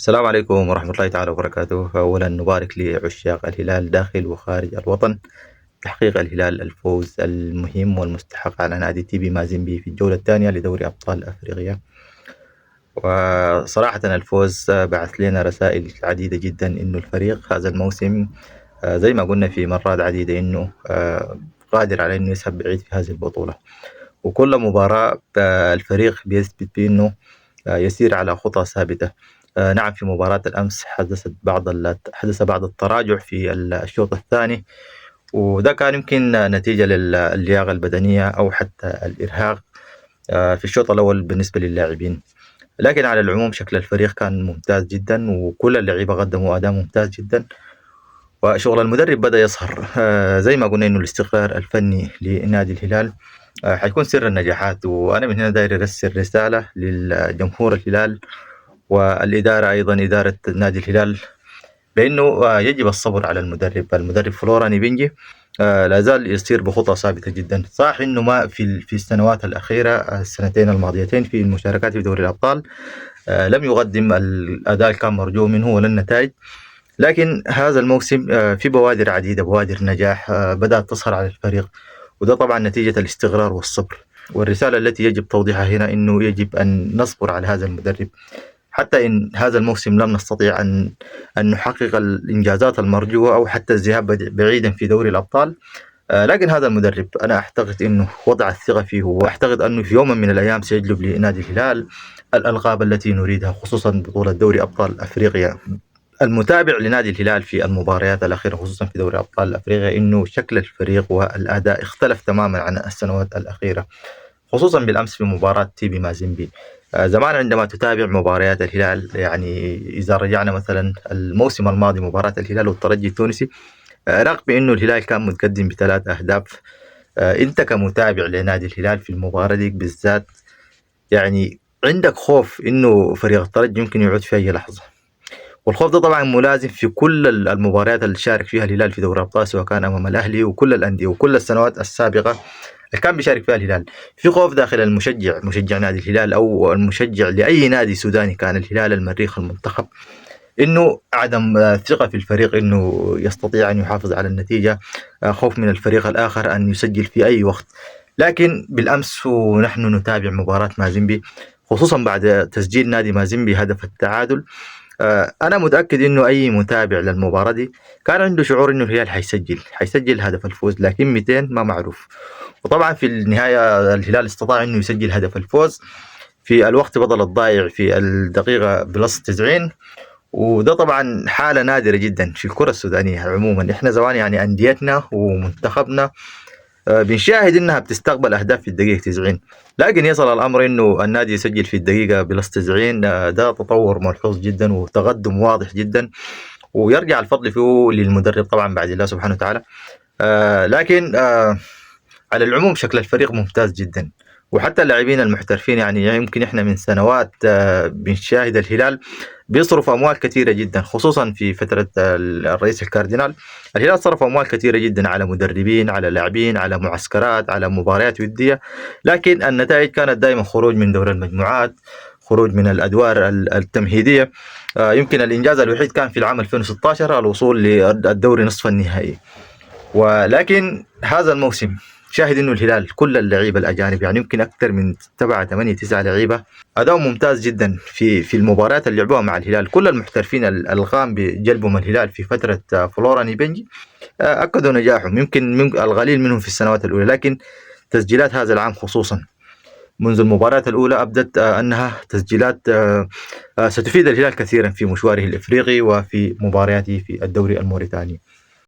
السلام عليكم ورحمة الله تعالى وبركاته. أولا نبارك لعشاق الهلال داخل وخارج الوطن تحقيق الهلال الفوز المهم والمستحق على نادي تي بي مازيمبي في الجولة الثانية لدوري أبطال أفريقيا. وصراحة الفوز بعث لنا رسائل عديدة جدا إنه الفريق هذا الموسم زي ما قلنا في مرات عديدة إنه قادر على إنه يسحب بعيد في هذه البطولة. وكل مباراة الفريق بيثبت بإنه يسير على خطى ثابتة. نعم، في مباراة الأمس حدث بعض التراجع في الشوط الثاني، وده كان يمكن نتيجة للياقة البدنية أو حتى الإرهاق في الشوط الأول بالنسبة للاعبين. لكن على العموم شكل الفريق كان ممتاز جدا، وكل اللعيبة قدموا أداء ممتاز جدا، وشغل المدرب بدأ يظهر. زي ما قلنا إنه الاستقرار الفني لنادي الهلال حيكون سر النجاحات. وأنا من هنا داير أرسل رسالة للجمهور الهلال والإدارة، أيضا إدارة نادي الهلال، بأنه يجب الصبر على المدرب فلوران بنجي لا زال يسير بخطى ثابتة جدا. صح إنه ما في السنوات الأخيرة السنتين الماضيتين في المشاركات في دوري الأبطال لم يقدم الأداء اللي كان مرجو منه ولا النتائج، لكن هذا الموسم في بوادر عديدة، بوادر نجاح بدأت تظهر على الفريق، وده طبعا نتيجة الاستقرار والصبر. والرسالة التي يجب توضيحها هنا إنه يجب أن نصبر على هذا المدرب، حتى إن هذا الموسم لم نستطيع أن نحقق الإنجازات المرجوة أو حتى الذهاب بعيدا في دوري الأبطال، لكن هذا المدرب أنا أعتقد أنه وضع الثقة فيه، وأعتقد أنه في يوم من الأيام سيجلب لنادي الهلال الألقاب التي نريدها، خصوصا بطولة دوري أبطال أفريقيا. المتابع لنادي الهلال في المباريات الأخيرة خصوصا في دوري أبطال أفريقيا إنه شكل الفريق والأداء اختلف تماما عن السنوات الأخيرة، خصوصا بالأمس في مباراة تي بي مازيمبي. زمان عندما تتابع مباريات الهلال، يعني إذا رجعنا مثلا الموسم الماضي مباراة الهلال والترجي التونسي، رغم إنه الهلال كان متقدم ب3 أهداف، أنت كمتابع لنادي الهلال في المباراة دي بالذات يعني عندك خوف إنه فريق الترجي يمكن يعود في أي لحظة. والخوف ده طبعا ملازم في كل المباريات اللي شارك فيها الهلال في دوري الأبطال، سواء كان أمام الأهلي وكل الأندية وكل السنوات السابقة اللي كان بيشارك فيها الهلال. في خوف داخل مشجع نادي الهلال أو المشجع لأي نادي سوداني، كان الهلال، المريخ، المنتخب، إنه عدم ثقة في الفريق إنه يستطيع أن يحافظ على النتيجة، خوف من الفريق الآخر أن يسجل في أي وقت. لكن بالأمس ونحن نتابع مباراة مازيمبي، خصوصا بعد تسجيل نادي مازيمبي هدف التعادل، أنا متأكد إنه أي متابع للمباراة دي كان عنده شعور إنه الهلال حيسجل هدف الفوز، لكن 200 ما معروف. وطبعا في النهاية الهلال استطاع إنه يسجل هدف الفوز في الوقت بدل الضايع في الدقيقة بلس 90، وده طبعا حالة نادرة جدا في الكرة السودانية عموما. إحنا زمان يعني أنديتنا ومنتخبنا بنشاهد إنها بتستقبل أهداف في الدقيقة 90، لكن يصل الأمر إنه النادي يسجل في الدقيقة بلس 90. ده تطور ملحوظ جدا وتقدم واضح جدا، ويرجع الفضل فيه للمدرب طبعا بعد الله سبحانه وتعالى. لكن على العموم شكل الفريق ممتاز جدا، وحتى اللاعبين المحترفين يعني يمكن إحنا من سنوات بنشاهد الهلال بيصرف أموال كثيرة جدا، خصوصا في فترة الرئيس الكاردينال. الهلال صرف أموال كثيرة جدا على مدربين، على لاعبين، على معسكرات، على مباريات ودية، لكن النتائج كانت دائما خروج من دور المجموعات، خروج من الأدوار التمهيدية. يمكن الإنجاز الوحيد كان في العام 2016 الوصول للدوري نصف النهائي. ولكن هذا الموسم شاهد انه الهلال كل اللعيبه الاجانب، يعني يمكن اكثر من 7 8 9 لعيبه اداء ممتاز جدا في المباريات اللي لعبوها مع الهلال. كل المحترفين القام بجلبهم الهلال في فتره فلوران بنجي اكدوا نجاحهم، يمكن القليل منهم في السنوات الاولى، لكن تسجيلات هذا العام خصوصا منذ المباريات الأولى أبدت أنها تسجيلات ستفيد الهلال كثيرا في مشواره الإفريقي وفي مبارياته في الدوري الموريتاني.